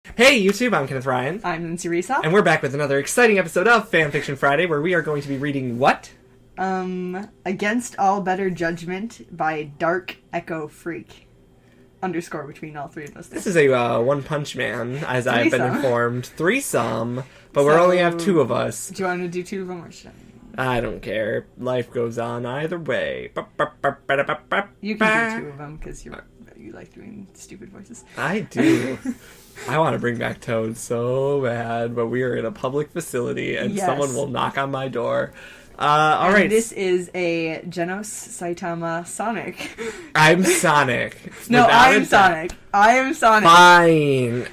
Hey YouTube, I'm Kenneth Ryan. I'm Linz, and we're back with another exciting episode of Fanfiction Friday, where we are going to be reading what? Against All Better Judgement by Dark Echo Freak. Underscore between all three of us. This is a One Punch Man, as I've been informed. Threesome, but we only have two of us. Do you want to do two of them or should I don't care. Life goes on either way. You can do two of them because you like doing stupid voices. I do. I want to bring back Toad so bad, but we are in a public facility and someone will knock on my door. All right. This is a Genos Saitama Sonic. I'm Sonic. No, I am Sonic. I am Sonic. Fine.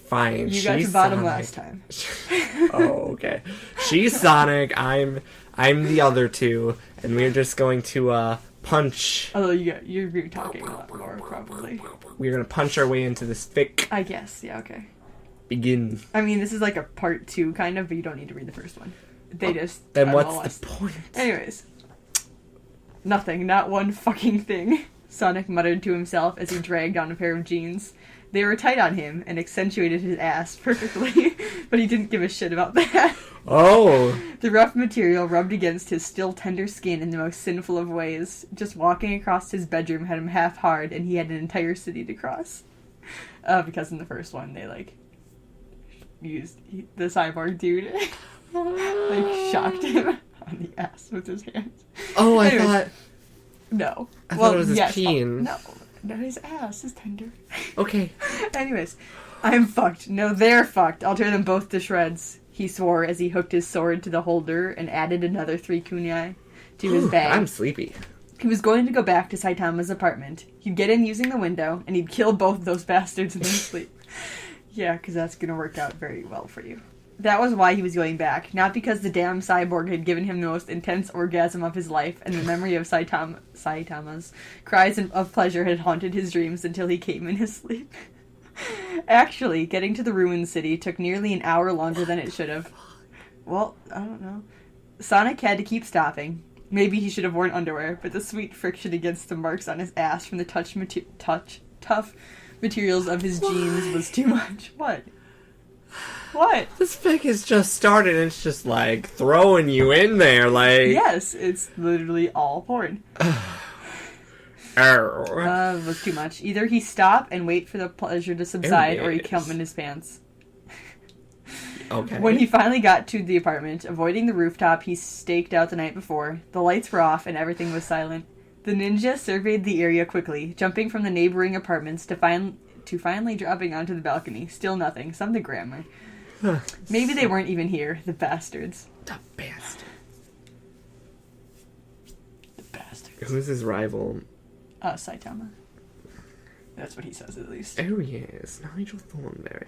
Fine. You got to bottom last time. Oh, okay. She's Sonic. I'm the other two, and we're just going to punch. Although you're talking a lot more, probably. We're gonna punch our way into this fic. I guess. Yeah. Okay. Begin. I mean, this is like a part 2 kind of, but you don't need to read the first one. They just. Then what's the point? Anyways. Nothing. Not one fucking thing. Sonic muttered to himself as he dragged on a pair of jeans. They were tight on him and accentuated his ass perfectly, but he didn't give a shit about that. Oh. The rough material rubbed against his still tender skin in the most sinful of ways. Just walking across his bedroom had him half hard, and he had an entire city to cross. Because in the first one, they, used the cyborg dude, shocked him on the ass with his hands. Oh, Anyways, I thought... No. I thought it was his peen. No, his ass is tender. Okay. Anyways, I'm fucked. No, they're fucked. I'll tear them both to shreds, he swore as he hooked his sword to the holder and added another 3 kunai to his bag. I'm sleepy. He was going to go back to Saitama's apartment. He'd get in using the window, and he'd kill both those bastards in their sleep. Yeah, because that's going to work out very well for you. That was why he was going back, not because the damn cyborg had given him the most intense orgasm of his life, and the memory of Saitama's cries of pleasure had haunted his dreams until he came in his sleep. Actually, getting to the ruined city took nearly an hour longer than it should have. Well, I don't know. Sonic had to keep stopping. Maybe he should have worn underwear, but the sweet friction against the marks on his ass from the tough materials of his jeans was too much. What? What? This fic has just started and it's just throwing you in there Yes, it's literally all porn. It was too much. Either he stop and wait for the pleasure to subside, or he come in his pants. Okay. When he finally got to the apartment, avoiding the rooftop he staked out the night before, the lights were off and everything was silent. The ninja surveyed the area quickly, jumping from the neighboring apartments to finally dropping onto the balcony. Still nothing. Some grammar. Maybe they weren't even here, the bastards. The bastards. The bastards. Who's his rival? Saitama. That's what he says, at least. Oh, yes. Nigel Thornberry.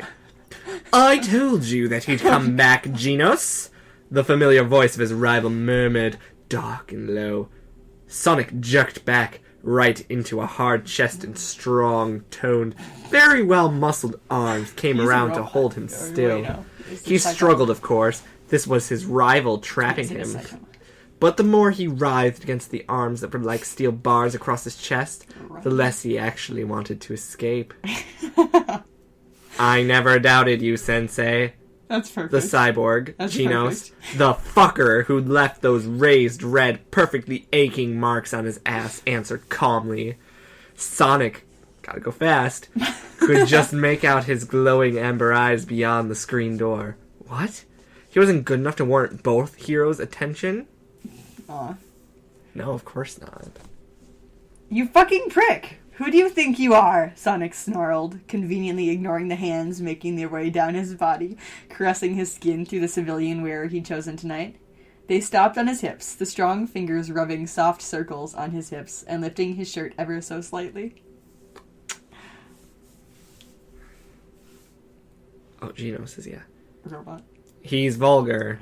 I told you that he'd come back, Genos. The familiar voice of his rival murmured, dark and low. Sonic jerked back right into a hard chest and strong-toned, very well-muscled arms came around to hold him still. He struggled, of course. This was his rival trapping him. But the more he writhed against the arms that were like steel bars across his chest, the less he actually wanted to escape. I never doubted you, Sensei. That's perfect. The cyborg, Genos, the fucker who'd left those raised red, perfectly aching marks on his ass, answered calmly. Sonic, gotta go fast, could just make out his glowing amber eyes beyond the screen door. What? He wasn't good enough to warrant both heroes' attention? Aw. No, of course not. You fucking prick! Who do you think you are? Sonic snarled, conveniently ignoring the hands making their way down his body, caressing his skin through the civilian wear he'd chosen tonight. They stopped on his hips, the strong fingers rubbing soft circles on his hips and lifting his shirt ever so slightly. Oh, Genos is, yeah. Robot. He's vulgar,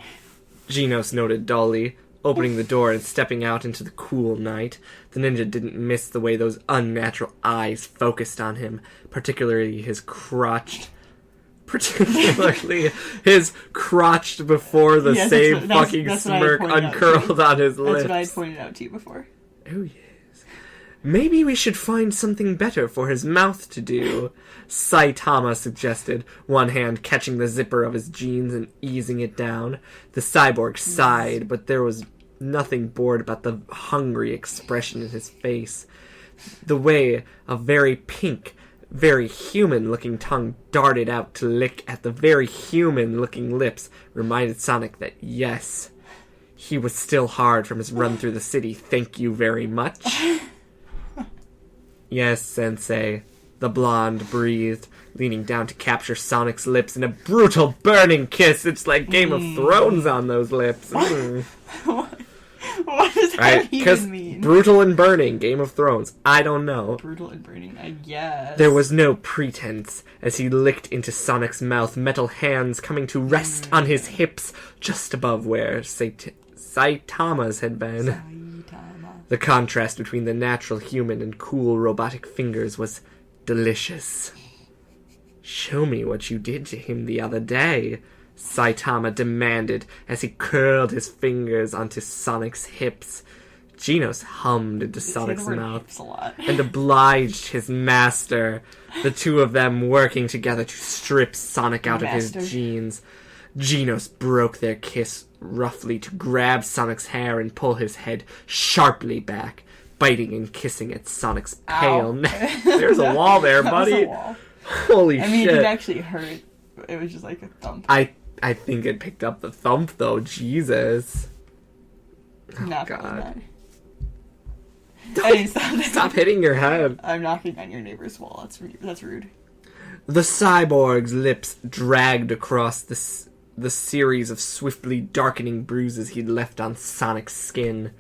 Genos noted dully, opening the door and stepping out into the cool night. The ninja didn't miss the way those unnatural eyes focused on him, particularly his crotched before the same fucking smirk uncurled on his lips. That's what I had pointed out to you before. Oh, yes. Maybe we should find something better for his mouth to do, Saitama suggested, one hand catching the zipper of his jeans and easing it down. The cyborg sighed, but there was nothing bored about the hungry expression in his face. The way a very pink, very human-looking tongue darted out to lick at the very human-looking lips reminded Sonic that, yes, he was still hard from his run through the city. Thank you very much. Yes, Sensei, the blonde breathed, leaning down to capture Sonic's lips in a brutal, burning kiss. It's like Game of Thrones on those lips. What does that even mean? Brutal and burning, Game of Thrones. I don't know. Brutal and burning, I guess. There was no pretense as he licked into Sonic's mouth, metal hands coming to rest on his hips just above where Saitama's had been. The contrast between the natural human and cool robotic fingers was delicious. Show me what you did to him the other day, Saitama demanded as he curled his fingers onto Sonic's hips. Genos hummed into Sonic's mouth and obliged his master, the two of them working together to strip Sonic out of his jeans. Genos broke their kiss roughly to grab Sonic's hair and pull his head sharply back, biting and kissing at Sonic's pale neck. There's a wall there, buddy. Wall. Holy shit. I mean, it actually hurt. It was just like a thump. I think it picked up the thump, though. Jesus. Oh, Not God. Stop hitting your head. I'm knocking on your neighbor's wall. That's rude. The cyborg's lips dragged across the series of swiftly darkening bruises he'd left on Sonic's skin.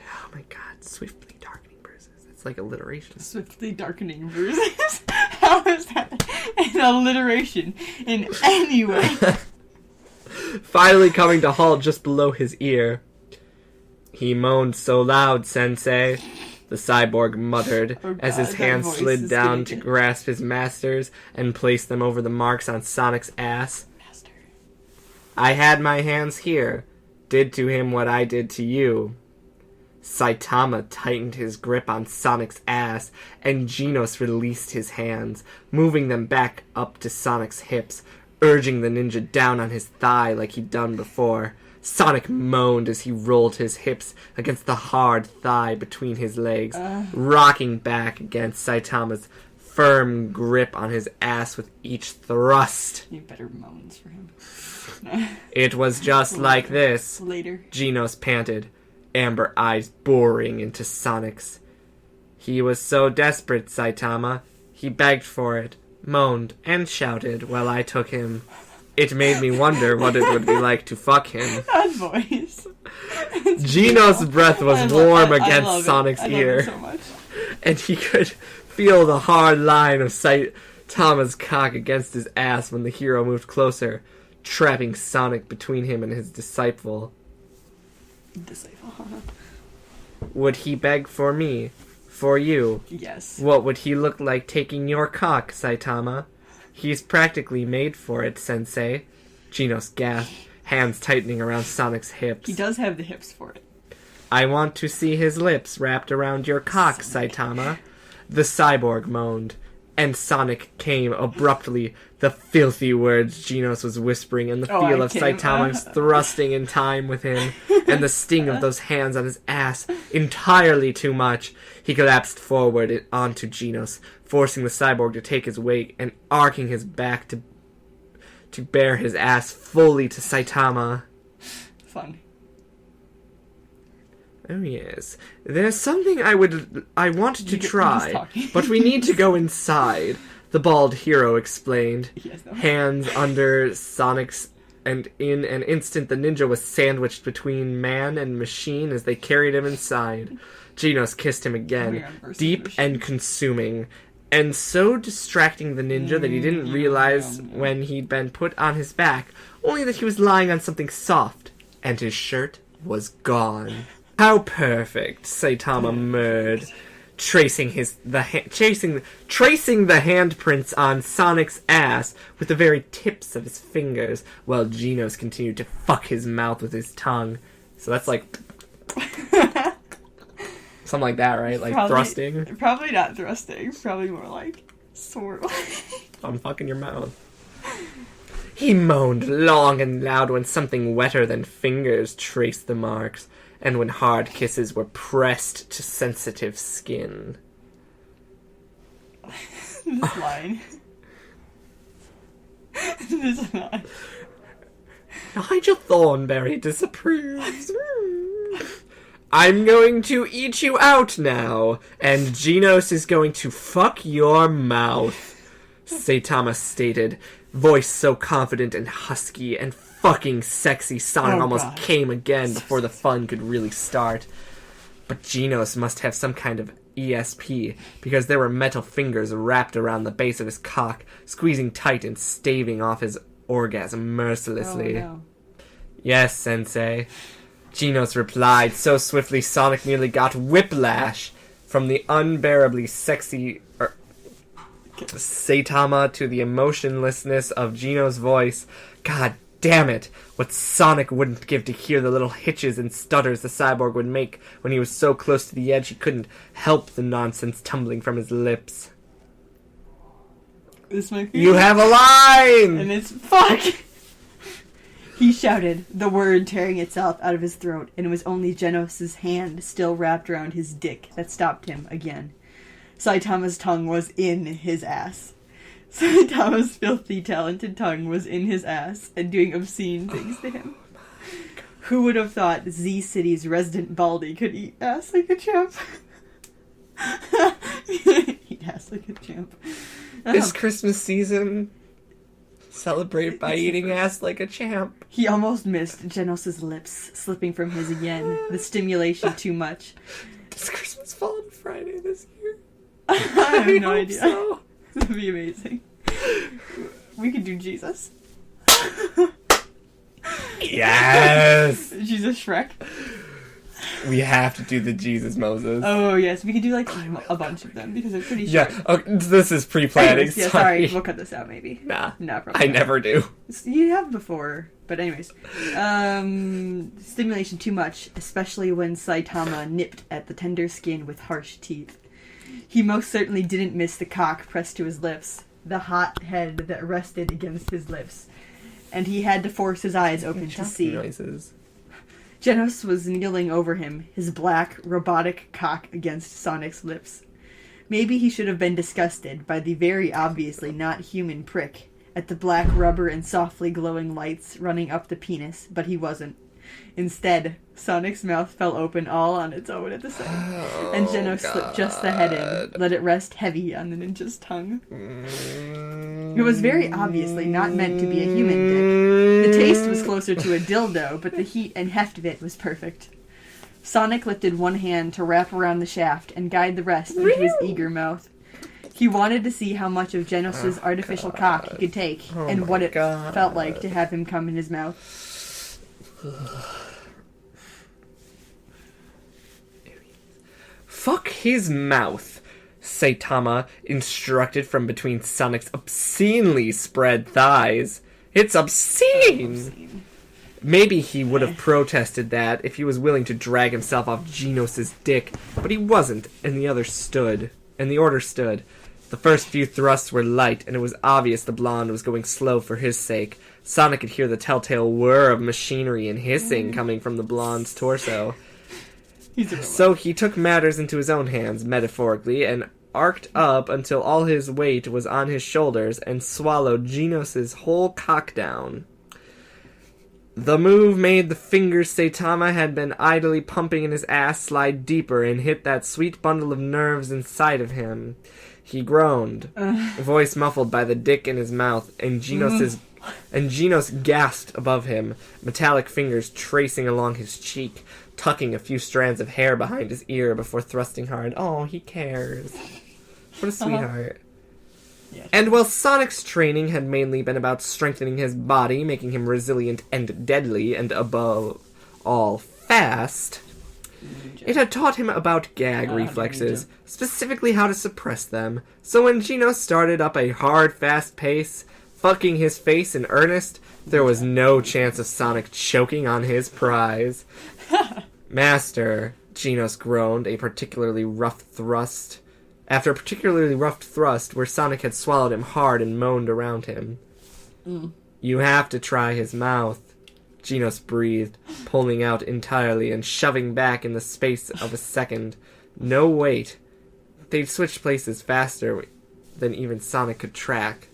Oh my God, swiftly darkening bruises. That's like alliteration. Swiftly darkening bruises? How is that an alliteration in any way? Finally coming to halt just below his ear. He moaned so loud, Sensei, the cyborg muttered, as his hand slid down to grasp his master's and place them over the marks on Sonic's ass. I had my hands here, did to him what I did to you. Saitama tightened his grip on Sonic's ass, and Genos released his hands, moving them back up to Sonic's hips, urging the ninja down on his thigh like he'd done before. Sonic moaned as he rolled his hips against the hard thigh between his legs, rocking back against Saitama's firm grip on his ass with each thrust. You better moans for him. It was just like this. Later. Genos panted, amber eyes boring into Sonic's. He was so desperate, Saitama. He begged for it, moaned, and shouted while I took him. It made me wonder what it would be like to fuck him. That voice. Genos' breath was warm against Sonic's ear. I love it so much. And he could feel the hard line of Saitama's cock against his ass when the hero moved closer, trapping Sonic between him and his disciple. Would he beg for me? For you? Yes. What would he look like taking your cock, Saitama? He's practically made for it, Sensei. Genos gasped, hands tightening around Sonic's hips. He does have the hips for it. I want to see his lips wrapped around your cock, Saitama. The cyborg moaned, and Sonic came abruptly, the filthy words Genos was whispering, and the feel of Saitama's thrusting in time with him, and the sting of those hands on his ass, entirely too much. He collapsed forward onto Genos, forcing the cyborg to take his weight and arcing his back to bear his ass fully to Saitama. Fun. Oh yes. There's something I want to try, but we need to go inside, the bald hero explained. Hands under Sonic's, and in an instant the ninja was sandwiched between man and machine as they carried him inside. Genos kissed him again, deep and consuming, and so distracting the ninja that he didn't realize when he'd been put on his back, only that he was lying on something soft, and his shirt was gone. How perfect, Saitama murmured, tracing the handprints on Sonic's ass with the very tips of his fingers, while Genos continued to fuck his mouth with his tongue. So that's like Something like that, right? Like Probably- thrusting. Probably not thrusting. Probably more like sword. I'm fucking your mouth. He moaned long and loud when something wetter than fingers traced the marks, and when hard kisses were pressed to sensitive skin. This line. This line. Nigel Thornberry disapproves. I'm going to eat you out now, and Genos is going to fuck your mouth, Saitama stated, voice so confident and husky and fucking sexy Sonic almost God. came again before the fun could really start. But Genos must have some kind of ESP, because there were metal fingers wrapped around the base of his cock, squeezing tight and staving off his orgasm mercilessly. Oh, no. Yes, Sensei. Genos replied so swiftly Sonic nearly got whiplash from the unbearably sexy Saitama to the emotionlessness of Genos' voice. God damn it! What Sonic wouldn't give to hear the little hitches and stutters the cyborg would make when he was so close to the edge he couldn't help the nonsense tumbling from his lips. This might be. You have a line! And it's fuck! He shouted, the word tearing itself out of his throat, and it was only Genos' hand still wrapped around his dick that stopped him again. Saitama's tongue was in his ass. Saitama's filthy, talented tongue was in his ass and doing obscene things to him. Who would have thought Z City's resident Baldy could eat ass like a champ? Eat ass like a champ. This Christmas season, celebrate by eating ass like a champ. He almost missed Genos' lips slipping from his again. The stimulation too much. Does Christmas fall on Friday this year? I have no hope idea. so. That'd be amazing. We could do Jesus. Yes! Jesus Shrek. We have to do the Jesus Moses. Oh, yes. We could do, like, a bunch of them, because they're pretty short. Yeah, okay, this is pre-planning. Anyways, yeah, sorry. We'll cut this out, maybe. Nah, No, probably I not. never do. You have before. But anyways. Stimulation too much, especially when Saitama nipped at the tender skin with harsh teeth. He most certainly didn't miss the cock pressed to his lips, the hot head that rested against his lips, and he had to force his eyes open to see. Noises. Genos was kneeling over him, his black, robotic cock against Sonic's lips. Maybe he should have been disgusted by the very obviously not human prick at the black rubber and softly glowing lights running up the penis, but he wasn't. Instead, Sonic's mouth fell open all on its own at the same, and Genos slipped just the head in, let it rest heavy on the ninja's tongue. It was very obviously not meant to be a human dick. The taste was closer to a dildo, but the heat and heft of it was perfect. Sonic lifted one hand to wrap around the shaft and guide the rest into his eager mouth. He wanted to see how much of Genos' artificial cock he could take, and what it felt like to have him come in his mouth. Fuck his mouth, Saitama instructed from between Sonic's obscenely spread thighs. It's obscene! Maybe he would have protested that if he was willing to drag himself off Genos' dick, but he wasn't, and the order stood. The first few thrusts were light, and it was obvious the blonde was going slow for his sake. Sonic could hear the telltale whir of machinery and hissing coming from the blonde's torso. So he took matters into his own hands, metaphorically, and arced up until all his weight was on his shoulders and swallowed Genos' whole cock down. The move made the fingers Saitama had been idly pumping in his ass slide deeper and hit that sweet bundle of nerves inside of him. He groaned, voice muffled by the dick in his mouth, and Genos gasped above him, metallic fingers tracing along his cheek, tucking a few strands of hair behind his ear before thrusting hard. Oh, he cares. What a sweetheart. Yeah. And while Sonic's training had mainly been about strengthening his body, making him resilient and deadly, and above all, fast, it had taught him about gag reflexes, specifically how to suppress them. So when Genos started up a hard, fast pace, fucking his face in earnest, there was no chance of Sonic choking on his prize. Master, Genos groaned, after a particularly rough thrust where Sonic had swallowed him hard and moaned around him. You have to try his mouth, Genos breathed, pulling out entirely and shoving back in the space of a second. No, wait. They'd switched places faster than even Sonic could track.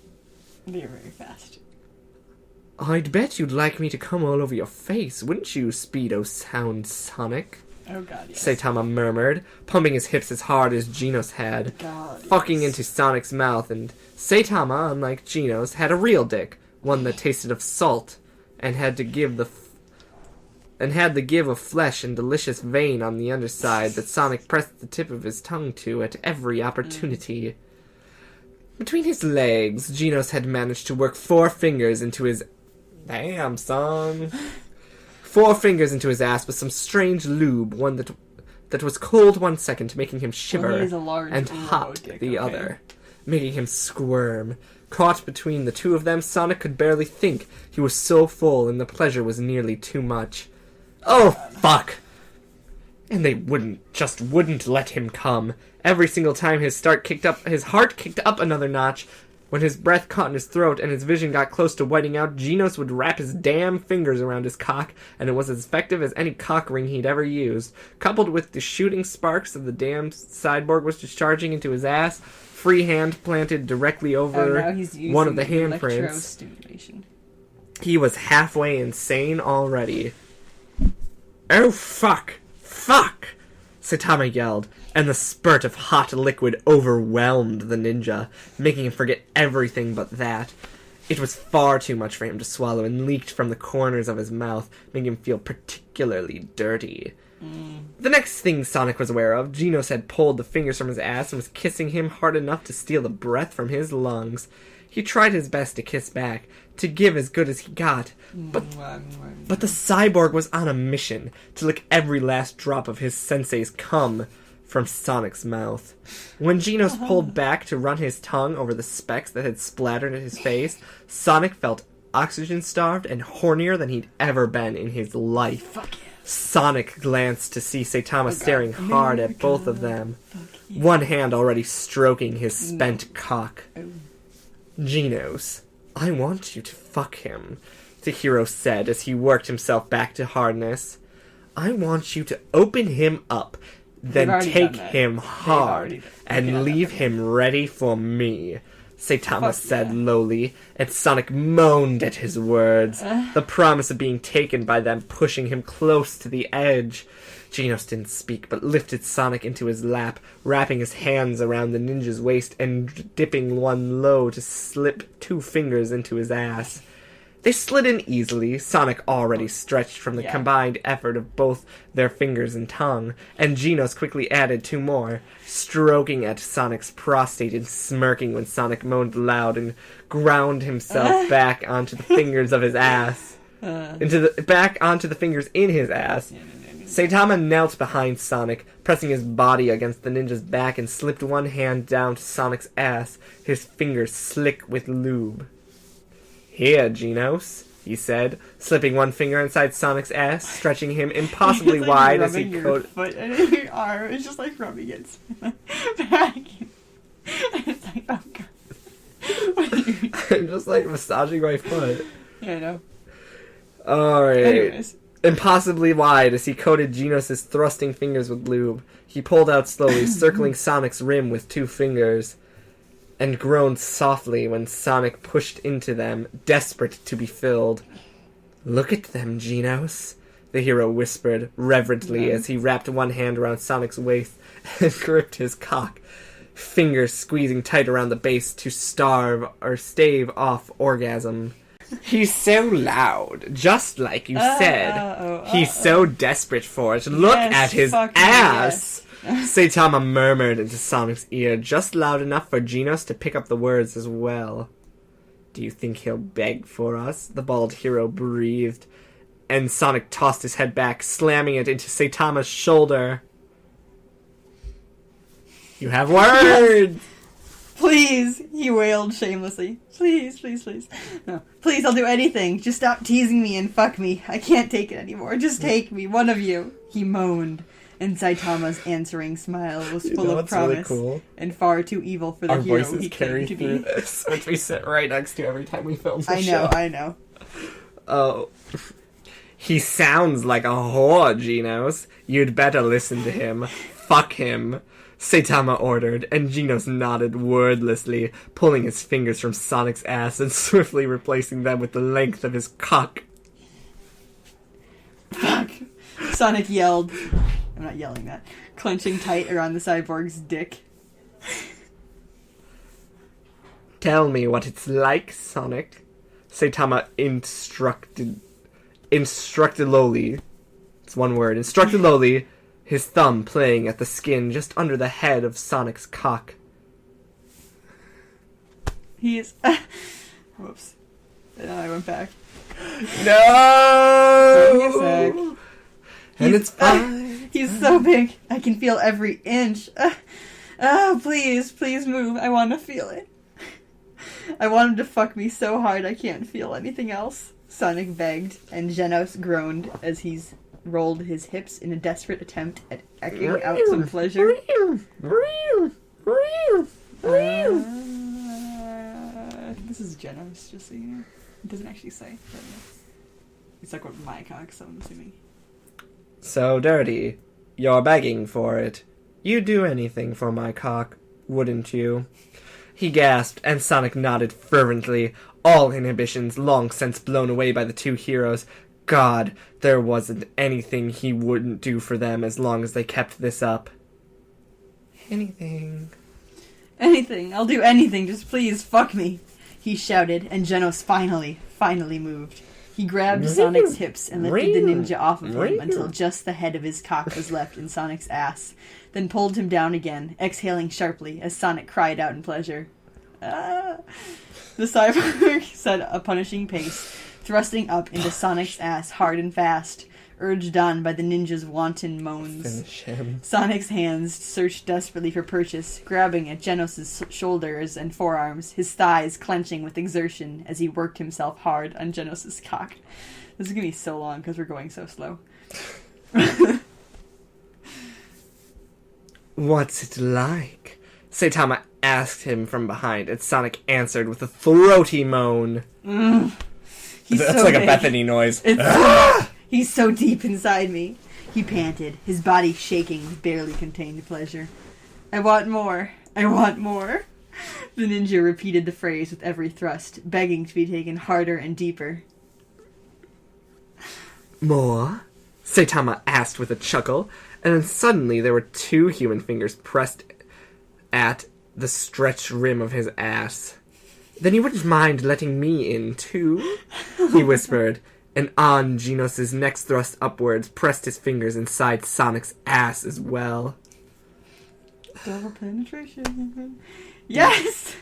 They're very fast. I'd bet you'd like me to come all over your face, wouldn't you, Speedo Sound Sonic? Oh god, yes. Saitama murmured, pumping his hips as hard as Genos had, fucking into Sonic's mouth, and Saitama, unlike Genos, had a real dick, one that tasted of salt, and had the give of flesh and delicious vein on the underside that Sonic pressed the tip of his tongue to at every opportunity. Between his legs, Genos had managed to work 4 fingers into his... Damn, son. 4 fingers into his ass with some strange lube, one that was cold 1 second, making him shiver, and hot the other, making him squirm. Caught between the two of them, Sonic could barely think. He was so full, and the pleasure was nearly too much. Oh, fuck! And they wouldn't let him come. Every single time his heart kicked up another notch. When his breath caught in his throat and his vision got close to whiting out, Genos would wrap his damn fingers around his cock, and it was as effective as any cock ring he'd ever used. Coupled with the shooting sparks of the damn cyborg was discharging into his ass, free hand planted directly over one of the handprints. He was halfway insane already. Oh, fuck! Fuck! Saitama yelled, and the spurt of hot liquid overwhelmed the ninja, making him forget everything but that. It was far too much for him to swallow and leaked from the corners of his mouth, making him feel particularly dirty. The next thing Sonic was aware of, Genos had pulled the fingers from his ass and was kissing him hard enough to steal the breath from his lungs. He tried his best to kiss back, to give as good as he got, but the cyborg was on a mission to lick every last drop of his sensei's cum from Sonic's mouth. When Genos pulled back to run his tongue over the specks that had splattered at his face, Sonic felt oxygen-starved and hornier than he'd ever been in his life. Fuck yeah. Sonic glanced to see Saitama staring hard at both of them, one hand already stroking his spent cock. Genos, I want you to fuck him, the hero said as he worked himself back to hardness. I want you to open him up, then take him hard, and leave him ready for me, Saitama said lowly, and Sonic moaned at his words, the promise of being taken by them pushing him close to the edge. Genos didn't speak, but lifted Sonic into his lap, wrapping his hands around the ninja's waist and dipping one low to slip 2 fingers into his ass. They slid in easily, Sonic already stretched from the combined effort of both their fingers and tongue, and Genos quickly added 2 more, stroking at Sonic's prostate and smirking when Sonic moaned loud and ground himself back onto the fingers of his ass. Back onto the fingers in his ass. Saitama knelt behind Sonic, pressing his body against the ninja's back and slipped one hand down to Sonic's ass, his fingers slick with lube. Here, Genos, he said, slipping one finger inside Sonic's ass, stretching him impossibly wide as he coated... foot and your arm is just like rubbing it back. And it's like, oh god. What are you... I'm just like massaging my foot. Yeah, I know. Alright. Anyways. Impossibly wide as he coated Genos' thrusting fingers with lube. He pulled out slowly, circling Sonic's rim with 2 fingers, and groaned softly when Sonic pushed into them, desperate to be filled. Look at them, Genos, the hero whispered reverently as he wrapped one hand around Sonic's waist and gripped his cock, fingers squeezing tight around the base to stave off orgasm. He's so loud, just like you said. He's so desperate for it. Look at his ass! Saitama murmured into Sonic's ear, just loud enough for Genos to pick up the words as well. Do you think he'll beg for us? The bald hero breathed, and Sonic tossed his head back, slamming it into Saitama's shoulder. You have words! Please, he wailed shamelessly. Please, please, please. No, please, I'll do anything. Just stop teasing me and fuck me. I can't take it anymore. Just take me, one of you. He moaned, And Saitama's answering smile was full of what's promise really cool? and far too evil for the Our hero voices he carry claimed to through be. this, which we sit right next to every time we film the I show. know. Oh. He sounds like a whore, Genos. You'd better listen to him. Fuck him. Saitama ordered, and Genos nodded wordlessly, pulling his fingers from Sonic's ass and swiftly replacing them with the length of his cock. Fuck. Sonic yelled. I'm not yelling that. Clenching tight around the cyborg's dick. Tell me what it's like, Sonic. Saitama instructed lowly. It's one word. Instructed lowly, his thumb playing at the skin just under the head of Sonic's cock. He is... Whoops. And I went back. No! Give me a sec. And it's fine. He's so big. I can feel every inch. Please move. I want to feel it. I want him to fuck me so hard I can't feel anything else. Sonic begged, and Genos groaned as he's rolled his hips in a desperate attempt at echoing out some pleasure. This is Genos, just so you know. It doesn't actually say, but it's like what my cock, so I'm assuming. So dirty. You're begging for it. You'd do anything for my cock, wouldn't you? He gasped, and Sonic nodded fervently, all inhibitions long since blown away by the two heroes. God, there wasn't anything he wouldn't do for them as long as they kept this up. Anything. Anything. I'll do anything. Just please fuck me. He shouted, and Genos finally moved. He grabbed Sonic's hips and lifted the ninja off of him until just the head of his cock was left in Sonic's ass, then pulled him down again, exhaling sharply as Sonic cried out in pleasure. The cyborg set a punishing pace, thrusting up into Sonic's ass hard and fast, urged on by the ninja's wanton moans. Finish him. Sonic's hands searched desperately for purchase, grabbing at Genos' shoulders and forearms, his thighs clenching with exertion as he worked himself hard on Genos' cock. This is going to be so long because we're going so slow. What's it like? Saitama asked him from behind, and Sonic answered with a throaty moan. He's That's so like big. a Bethany noise. He's so deep inside me. He panted, his body shaking with barely contained pleasure. I want more. I want more. The ninja repeated the phrase with every thrust, begging to be taken harder and deeper. More? Saitama asked with a chuckle, and then suddenly there were two human fingers pressed at the stretched rim of his ass. Then you wouldn't mind letting me in, too? He whispered, and on Genos' next thrust upwards pressed his fingers inside Sonic's ass as well. Double penetration. Yes!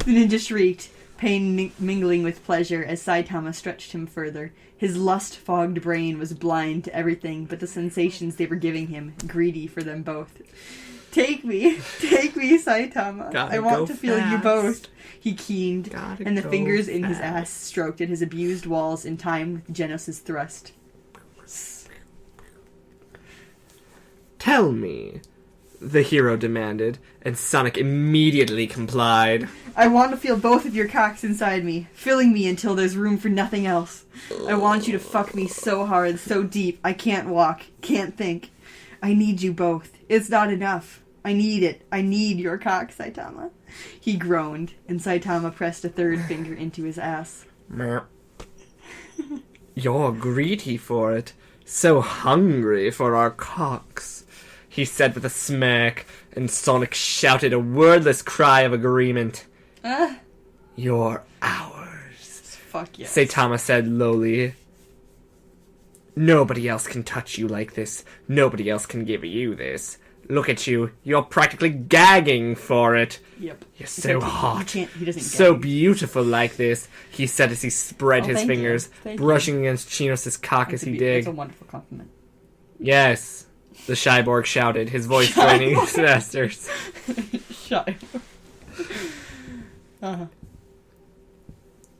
The ninja shrieked, pain mingling with pleasure as Saitama stretched him further. His lust-fogged brain was blind to everything but the sensations they were giving him, greedy for them both. Take me, Saitama. I want to feel you both. He keened, and the fingers in his ass stroked at his abused walls in time with Genos' thrust. Tell me, the hero demanded, and Sonic immediately complied. I want to feel both of your cocks inside me, filling me until there's room for nothing else. I want you to fuck me so hard, so deep, I can't walk, can't think. I need you both. It's not enough. I need it. I need your cock, Saitama. He groaned, and Saitama pressed a third finger into his ass. You're greedy for it. So hungry for our cocks, he said with a smirk, and Sonic shouted a wordless cry of agreement. You're ours. Fuck yes. Saitama said lowly. Nobody else can touch you like this. Nobody else can give you this. Look at you. You're practically gagging for it. Yep. You're so hot. He doesn't So gag. beautiful like this, he said as he spread his thank you. fingers, Thank brushing against Genos' cock as he That's digged. a wonderful compliment. Yes, the Cyborg shouted, his voice draining his masters. Shy.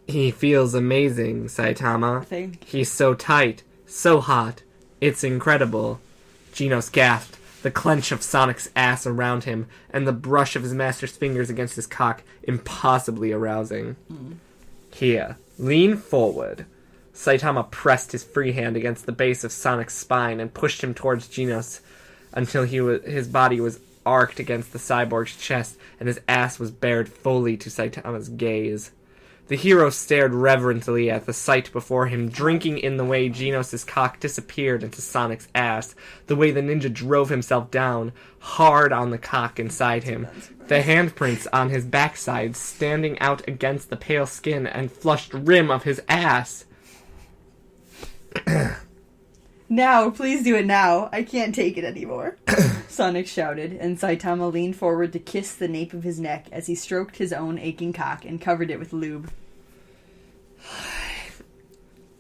He feels amazing, Saitama. Thank He's so tight, so hot. It's incredible. Genos gasped, the clench of Sonic's ass around him, and the brush of his master's fingers against his cock impossibly arousing. Here, lean forward. Saitama pressed his free hand against the base of Sonic's spine and pushed him towards Genos until his body was arced against the cyborg's chest and his ass was bared fully to Saitama's gaze. The hero stared reverently at the sight before him, drinking in the way Genos' cock disappeared into Sonic's ass, the way the ninja drove himself down, hard on the cock inside him, the handprints on his backside standing out against the pale skin and flushed rim of his ass. Now, please do it now. I can't take it anymore. Sonic shouted, and Saitama leaned forward to kiss the nape of his neck as he stroked his own aching cock and covered it with lube.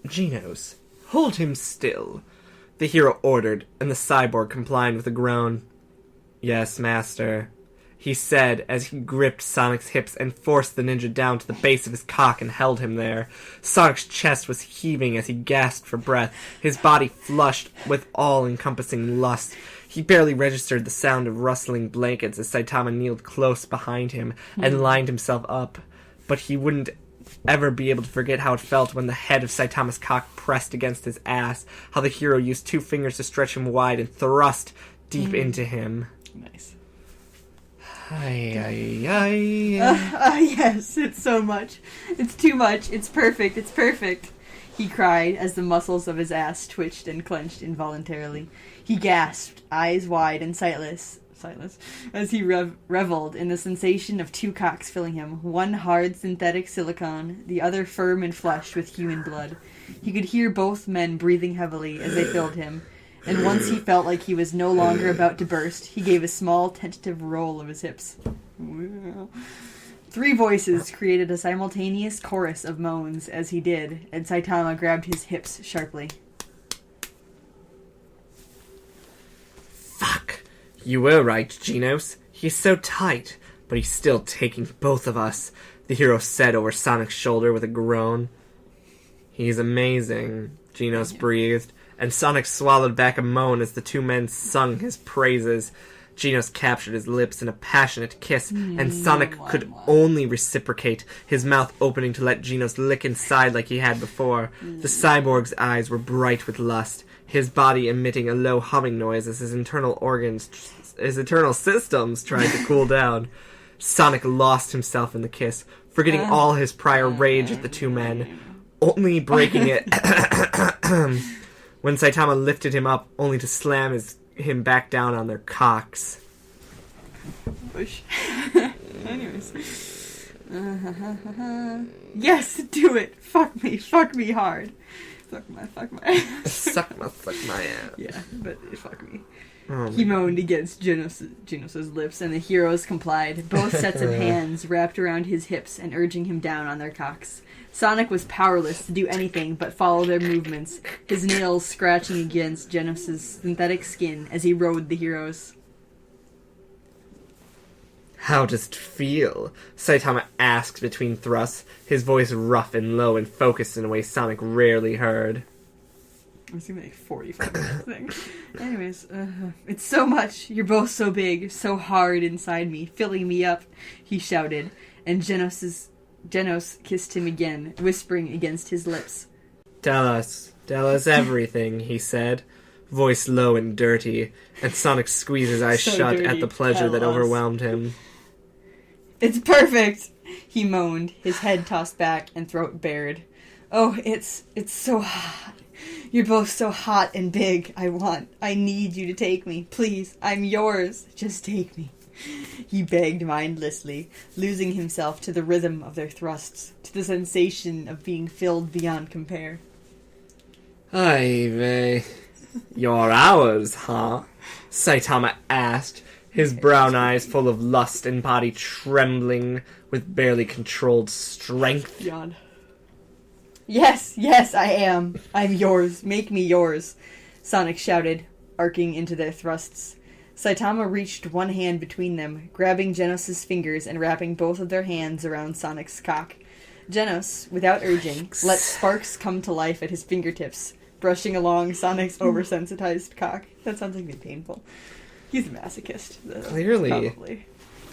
Genos, hold him still, the hero ordered, and the cyborg complied with a groan. Yes, master, he said as he gripped Sonic's hips and forced the ninja down to the base of his cock and held him there. Sonic's chest was heaving as he gasped for breath, his body flushed with all-encompassing lust. He barely registered the sound of rustling blankets as Saitama kneeled close behind him and lined himself up, but he wouldn't ever be able to forget how it felt when the head of Saitama's cock pressed against his ass, how the hero used 2 fingers to stretch him wide and thrust deep into him. Nice. Yes, it's so much. It's too much. It's perfect. It's perfect. He cried as the muscles of his ass twitched and clenched involuntarily. He gasped, eyes wide and sightless, as he reveled in the sensation of 2 cocks filling him, one hard synthetic silicone, the other firm and flush with human blood. He could hear both men breathing heavily as they filled him, and once he felt like he was no longer about to burst, he gave a small, tentative roll of his hips. 3 voices created a simultaneous chorus of moans as he did, and Saitama grabbed his hips sharply. Fuck! You were right, Genos. He's so tight, but he's still taking both of us, the hero said over Sonic's shoulder with a groan. He's amazing, Genos breathed, and Sonic swallowed back a moan as the 2 men sung his praises. Genos captured his lips in a passionate kiss, and Sonic could only reciprocate, his mouth opening to let Genos lick inside like he had before. The cyborg's eyes were bright with lust, his body emitting a low humming noise as his internal systems tried to cool down. Sonic lost himself in the kiss, forgetting all his prior rage at the 2 men, only breaking it when Saitama lifted him up, only to slam him back down on their cocks. Push. Anyways. Yes, do it. Fuck me hard. Fuck my Suck my ass. Yeah, but fuck me. He moaned against Genos' lips, and the heroes complied, both sets of hands wrapped around his hips and urging him down on their cocks. Sonic was powerless to do anything but follow their movements, his nails scratching against Genos' synthetic skin as he rode the heroes. How does it feel? Saitama asked between thrusts, his voice rough and low and focused in a way Sonic rarely heard. I'm assuming like 45 minutes thing. Anyways, it's so much. You're both so big, so hard inside me, filling me up, he shouted, and Genos kissed him again, whispering against his lips. Tell us everything, he said, voice low and dirty, and Sonic squeezed his eyes shut dirty. At the pleasure that overwhelmed him. It's perfect, he moaned, his head tossed back and throat bared. Oh, it's so hot. You're both so hot and big. I need you to take me. Please, I'm yours. Just take me. He begged mindlessly, losing himself to the rhythm of their thrusts, to the sensation of being filled beyond compare. Ay vey. You're ours, huh? Saitama asked, his brown eyes full of lust and body trembling with barely controlled strength. Yawn. Yes, I am. I'm yours. Make me yours, Sonic shouted, arcing into their thrusts. Saitama reached one hand between them, grabbing Genos' fingers and wrapping both of their hands around Sonic's cock. Genos, without urging, let sparks come to life at his fingertips, brushing along Sonic's oversensitized cock. That sounds like it'd be painful. He's a masochist. Though, Clearly. Probably.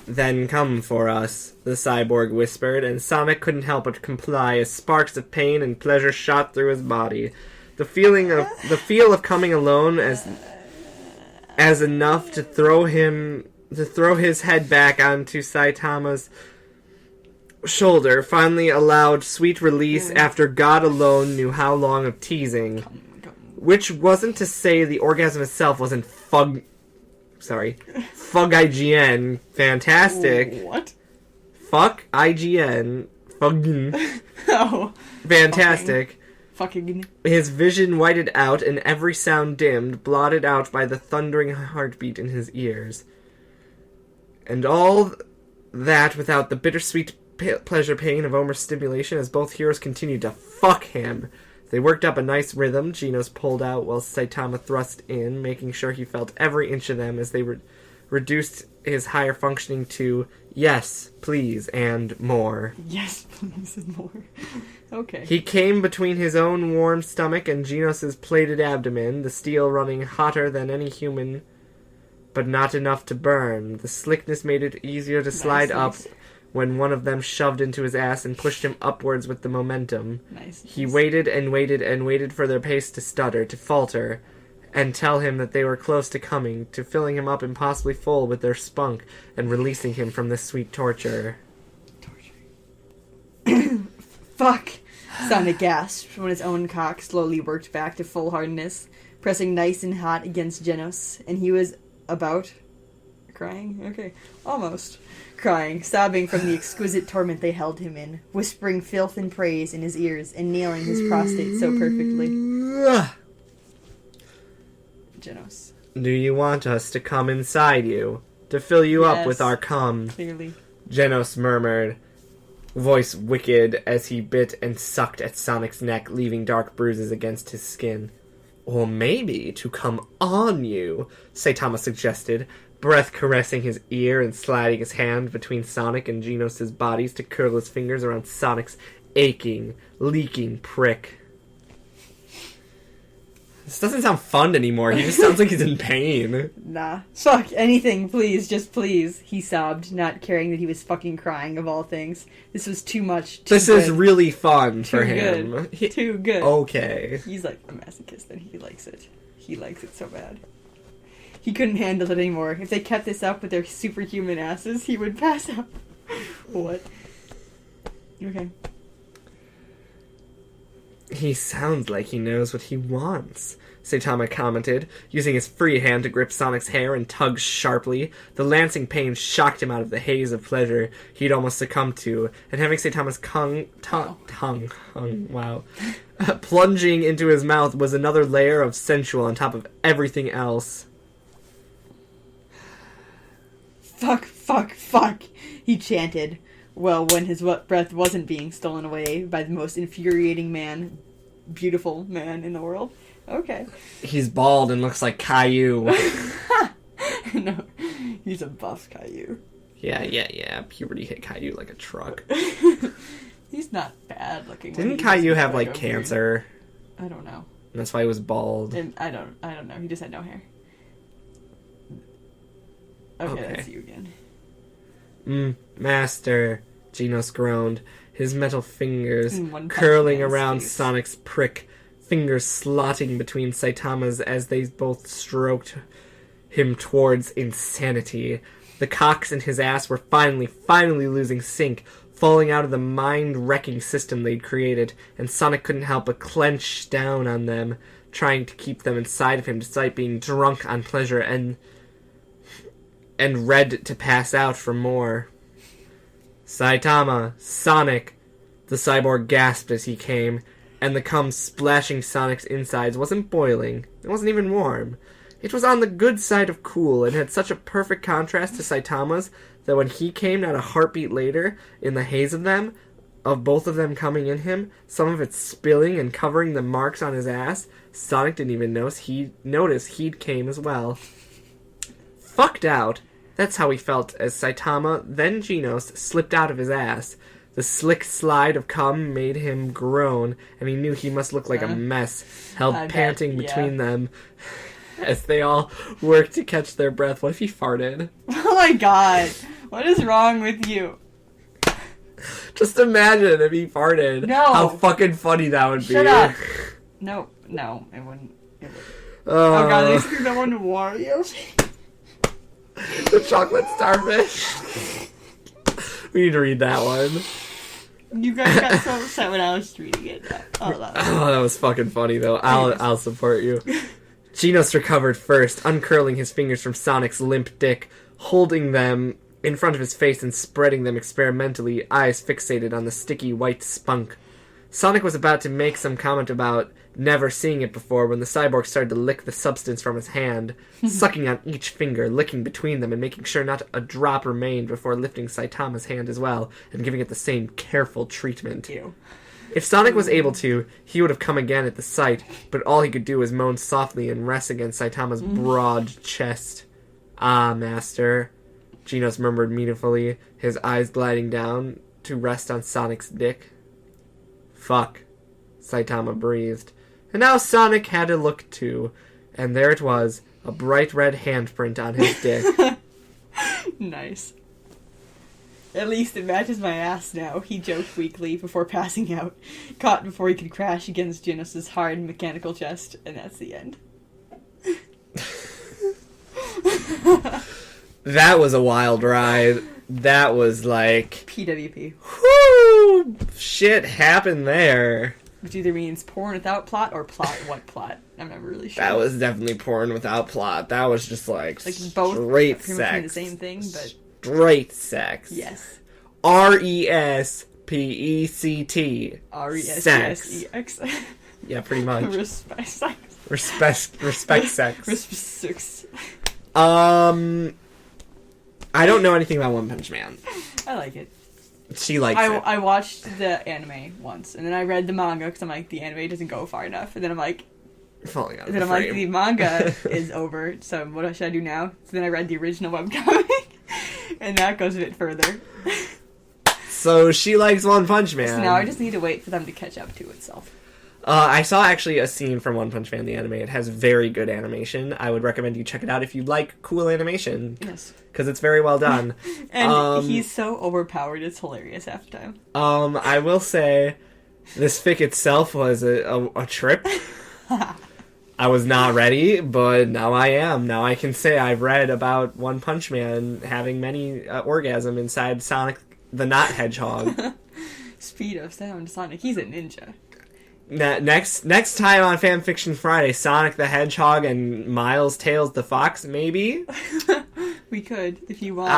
Then come for us, the cyborg whispered, and Sonic couldn't help but comply as sparks of pain and pleasure shot through his body. The feel of coming alone as enough to throw his head back onto Saitama's shoulder finally allowed sweet release after God alone knew how long of teasing. Which wasn't to say the orgasm itself wasn't Fug-IGN fantastic. What? Fuck IGN. Fuggin. Oh. Fantastic. Fucking. His vision whited out and every sound dimmed, blotted out by the thundering heartbeat in his ears. And all that without the bittersweet pleasure pain of overstimulation as both heroes continued to fuck him. They worked up a nice rhythm Genos pulled out while Saitama thrust in, making sure he felt every inch of them as they reduced his higher functioning to yes, please, and more. Yes, please, and more. Okay. He came between his own warm stomach and Genos' plated abdomen, the steel running hotter than any human, but not enough to burn. The slickness made it easier to slide up when one of them shoved into his ass and pushed him upwards with the momentum. He waited and waited and waited for their pace to stutter, to falter, and tell him that they were close to coming, to filling him up impossibly full with their spunk and releasing him from this sweet torture. Fuck! Sonic gasped when his own cock slowly worked back to full hardness, pressing nice and hot against Genos, and he was about... crying? Okay. Almost. Crying, sobbing from the exquisite torment they held him in, whispering filth and praise in his ears, and nailing his prostate so perfectly. Genos. Do you want us to come inside you? To fill you up with our cum? Clearly. Genos murmured, voice wicked as he bit and sucked at Sonic's neck, leaving dark bruises against his skin. Or maybe to come on you, Saitama suggested, breath caressing his ear and sliding his hand between Sonic and Genos' bodies to curl his fingers around Sonic's aching, leaking prick. This doesn't sound fun anymore. He just sounds like he's in pain. Nah. Fuck, anything, please, just please, he sobbed, not caring that he was fucking crying of all things. This was too much, This is really fun too for him. Good. Too good. Okay. He's like a masochist and he likes it. He likes it so bad. He couldn't handle it anymore. If they kept this up with their superhuman asses, he would pass out. What? Okay. He sounds like he knows what he wants, Saitama commented, using his free hand to grip Sonic's hair and tug sharply. The lancing pain shocked him out of the haze of pleasure he'd almost succumbed to, and having Saitama's tongue, plunging into his mouth was another layer of sensual on top of everything else. Fuck, fuck, fuck, he chanted. Well, when his breath wasn't being stolen away by the most infuriating man, beautiful man in the world. Okay. He's bald and looks like Caillou. No, he's a buff Caillou. Yeah. Puberty hit Caillou like a truck. He's not bad looking. Didn't Caillou have, like, cancer? I don't know. And that's why he was bald. And I don't know. He just had no hair. Okay, that's you again. Master, Genos groaned, his metal fingers curling around Sonic's prick, fingers slotting between Saitama's as they both stroked him towards insanity. The cocks in his ass were finally losing sync, falling out of the mind-wrecking system they'd created, and Sonic couldn't help but clench down on them, trying to keep them inside of him despite being drunk on pleasure and ready to pass out for more. Saitama, Sonic, the cyborg gasped as he came, and the cum splashing Sonic's insides wasn't boiling. It wasn't even warm. It was on the good side of cool, and had such a perfect contrast to Saitama's that when he came not a heartbeat later, in the haze of both of them coming in him, some of it spilling and covering the marks on his ass, Sonic didn't even notice he'd came as well. Fucked out. That's how he felt as Saitama, then Genos, slipped out of his ass. The slick slide of cum made him groan, and he knew he must look like a mess, held panting between them. As they all work to catch their breath. What if he farted? Oh my god. What is wrong with you? Just imagine if he farted. No. How fucking funny that would be. Shut up. No, it wouldn't. Oh god, they screwed that one to Wario. The chocolate starfish. We need to read that one. You guys got so upset when I was reading it. Oh, that was fucking funny though. I'll support you. Genos recovered first, uncurling his fingers from Sonic's limp dick, holding them in front of his face and spreading them experimentally, eyes fixated on the sticky white spunk. Sonic was about to make some comment about never seeing it before when the cyborg started to lick the substance from his hand, sucking on each finger, licking between them, and making sure not a drop remained before lifting Saitama's hand as well, and giving it the same careful treatment. Ew. If Sonic was able to, he would have come again at the sight, but all he could do was moan softly and rest against Saitama's broad chest. Ah, master, Genos murmured meaningfully, his eyes gliding down to rest on Sonic's dick. Fuck, Saitama breathed. And now Sonic had to look too, and there it was, a bright red handprint on his dick. Nice. At least it matches my ass now, he joked weakly before passing out, caught before he could crash against Genos' hard mechanical chest, and that's the end. That was a wild ride. That was like... PWP. Whoo! Shit happened there. Which either means porn without plot or plot what plot. I'm never really sure. That was definitely porn without plot. That was just like both straight pretty much sex. mean the same thing, but... Straight sex. Yes. R-E-S-P-E-C-T. R-E-S-P-S-E-X. Yeah, pretty much. Respect sex. Respect sex. Respect. I don't know anything about One Punch Man. I like it. She likes it. I watched the anime once, and then I read the manga because I'm like, the anime doesn't go far enough, and then I'm like, falling out of then the I'm frame. like, the manga is over, so what should I do now? So then I read the original webcomic, and that goes a bit further. So she likes One Punch Man. So now I just need to wait for them to catch up to itself. I saw actually a scene from One Punch Man, the anime. It has very good animation. I would recommend you check it out if you like cool animation. Yes. Because it's very well done. And he's so overpowered, it's hilarious half the time. I will say, this fic itself was a trip. I was not ready, but now I am. Now I can say I've read about One Punch Man having many orgasm inside Sonic the Not Hedgehog. Speed of sound, Sonic. He's a ninja. Next time on Fanfiction Friday, Sonic the Hedgehog and Miles Tails the Fox, maybe? We could, if you want.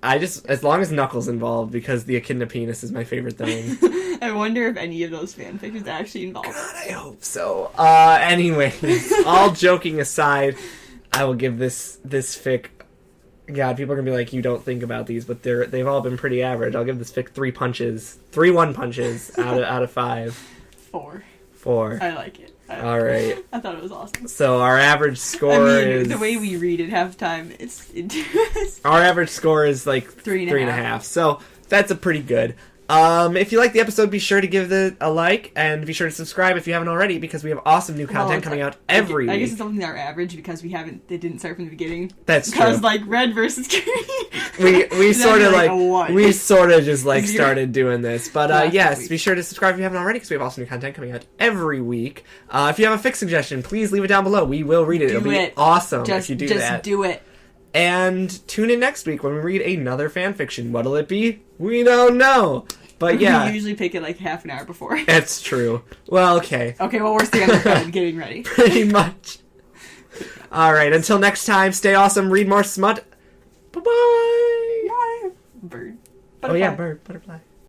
I just, as long as Knuckles involved, because the echidna penis is my favorite thing. I wonder if any of those fanfictions actually involve it. God, I hope so. Anyways, all joking aside, I will give this fic... God, people are gonna be like, you don't think about these, but they've all been pretty average. I'll give this fic 3 1 punches out of 5. 4. I like it. All right. I thought it was awesome. So our average score is... the way we read it half time, it's our average score is like 3.5. So that's a pretty good. If you like the episode, be sure to give it a like, and be sure to subscribe if you haven't already, because we have awesome new content coming out every week. I guess it's something our average, because they didn't start from the beginning. That's true. Because, like, red versus green. we sort of just like 0. started doing this. But yes, week. Be sure to subscribe if you haven't already, because we have awesome new content coming out every week. If you have a fic suggestion, please leave it down below. We will read it. It'll be awesome if you do that. Just do it. And tune in next week when we read another fanfiction. What'll it be? We don't know. But yeah. We usually pick it like half an hour before. That's true. Well, okay. Okay, well, we're staying on the phone, getting ready. Pretty much. Alright, until next time, stay awesome, read more smut. Bye-bye. Bye. Bird. Butterfly. Oh yeah, bird. Butterfly.